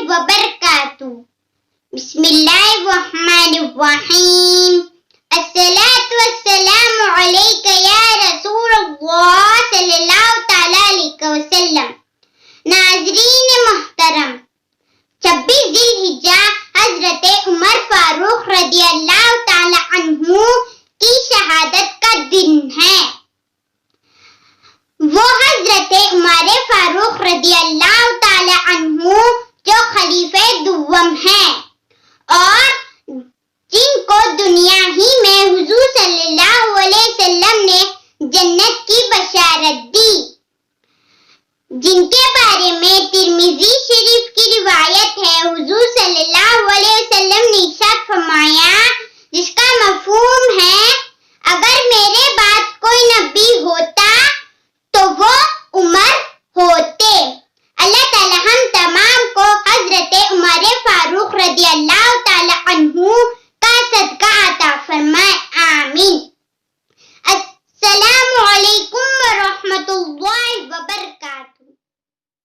وبرکاتہ۔ بسم اللہ الرحمن الرحیم۔ الصلاۃ والسلام علیک یا رسول اللہ صلی اللہ تعالی علیہ وسلم۔ ناظرین محترم، 26 ذی الحجہ حضرت عمر فاروق رضی اللہ تعالی عنہ کی شہادت کا دن ہے۔ وہ حضرت عمر فاروق رضی اللہ تعالی عنہ جو خلیفہ دوم ہیں اور جن کو دنیا ہی میں حضور صلی اللہ علیہ وسلم نے جنت کی بشارت دی، جن کے بارے میں ترمذی شریف کی روایت ہے، حضور صلی اللہ علیہ وسلم نے ارشاد فرمایا، جس کا مفہوم ہے اگر میرے بعد کوئی نبی ہوتا